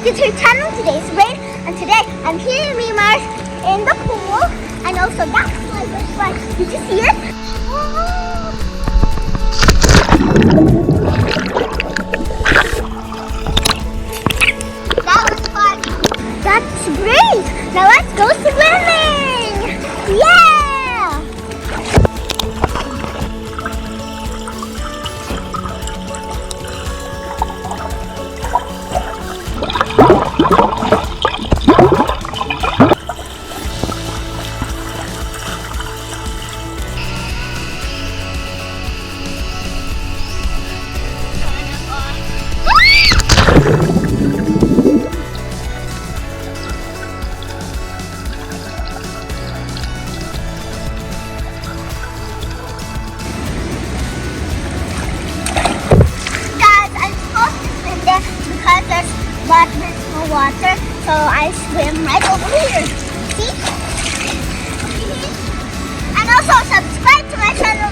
welcome to our channel. Today's Rain, and today I'm here in Myanmar in the pool, and also that's my first slide. Did you see it? That was fun. That's great. Now let's go swimming. Yeah! Because there's no water, so I swim right over here. See? And also subscribe to my channel.